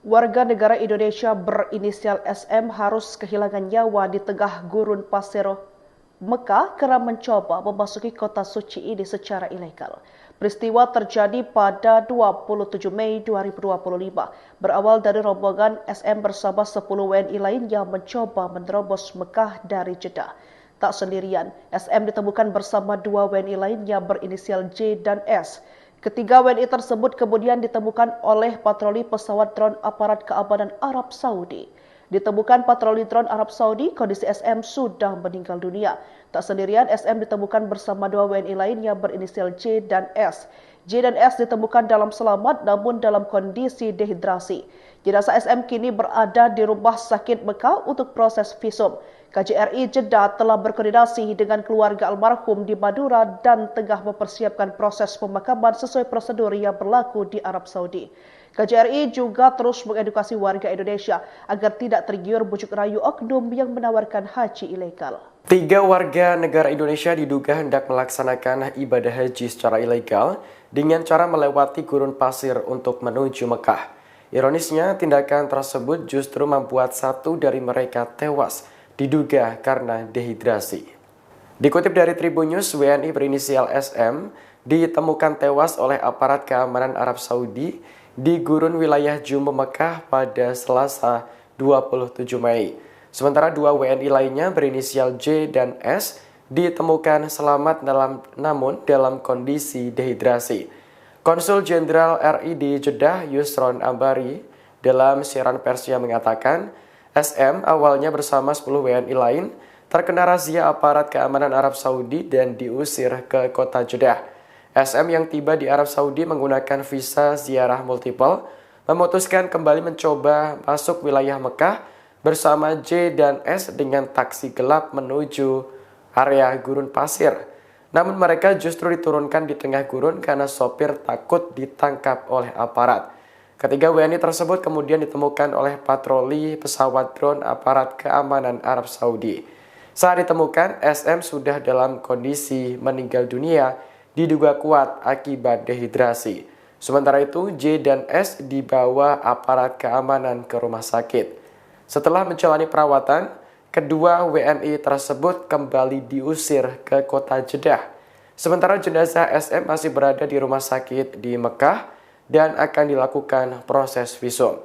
Warga negara Indonesia berinisial SM harus kehilangan nyawa di tengah gurun pasir Mekah karena mencoba memasuki kota suci ini secara ilegal. Peristiwa terjadi pada 27 Mei 2025. Berawal dari rombongan SM bersama 10 WNI lain yang mencoba menerobos Mekah dari Jeddah. Tak sendirian, SM ditemukan bersama 2 WNI lain yang berinisial J dan S. Ketiga WNI tersebut kemudian ditemukan oleh patroli pesawat drone aparat keamanan Arab Saudi. Ditemukan patroli drone Arab Saudi, kondisi SM sudah meninggal dunia. Tak sendirian, SM ditemukan bersama 2 WNI lain yang berinisial J dan S. J dan S ditemukan dalam selamat namun dalam kondisi dehidrasi. Jenazah SM kini berada di Rumah Sakit Mekah untuk proses visum. KJRI Jeddah telah berkoordinasi dengan keluarga almarhum di Madura dan tengah mempersiapkan proses pemakaman sesuai prosedur yang berlaku di Arab Saudi. KJRI juga terus mengedukasi warga Indonesia agar tidak tergiur bujuk rayu oknum yang menawarkan haji ilegal. 3 warga negara Indonesia diduga hendak melaksanakan ibadah haji secara ilegal dengan cara melewati gurun pasir untuk menuju Mekah. Ironisnya, tindakan tersebut justru membuat satu dari mereka tewas, diduga karena dehidrasi. Dikutip dari Tribun News, WNI berinisial SM ditemukan tewas oleh aparat keamanan Arab Saudi di gurun wilayah Jumbo Mekah pada Selasa 27 Mei. Sementara 2 WNI lainnya berinisial J dan S ditemukan selamat namun dalam kondisi dehidrasi. Konsul Jenderal RI di Jeddah, Yusron Ambari, dalam siaran persnya mengatakan, SM awalnya bersama 10 WNI lain terkena razia aparat keamanan Arab Saudi dan diusir ke kota Jeddah. SM yang tiba di Arab Saudi menggunakan visa ziarah multiple memutuskan kembali mencoba masuk wilayah Mekah bersama J dan S dengan taksi gelap menuju area gurun pasir. Namun mereka justru diturunkan di tengah gurun karena sopir takut ditangkap oleh aparat. Ketiga WNI tersebut kemudian ditemukan oleh patroli pesawat drone aparat keamanan Arab Saudi. Saat ditemukan, SM sudah dalam kondisi meninggal dunia, diduga kuat akibat dehidrasi. Sementara itu, J dan S dibawa aparat keamanan ke rumah sakit. Setelah menjalani perawatan, kedua WNI tersebut kembali diusir ke kota Jeddah. Sementara jenazah SM masih berada di rumah sakit di Mekah dan akan dilakukan proses visum.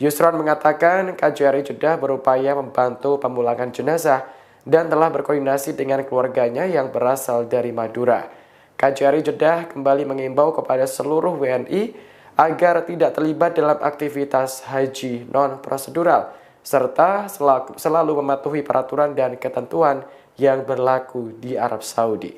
Yusron mengatakan KJRI Jeddah berupaya membantu pemulangan jenazah dan telah berkoordinasi dengan keluarganya yang berasal dari Madura. KJRI Jeddah kembali mengimbau kepada seluruh WNI agar tidak terlibat dalam aktivitas haji non-prosedural, serta selalu mematuhi peraturan dan ketentuan yang berlaku di Arab Saudi.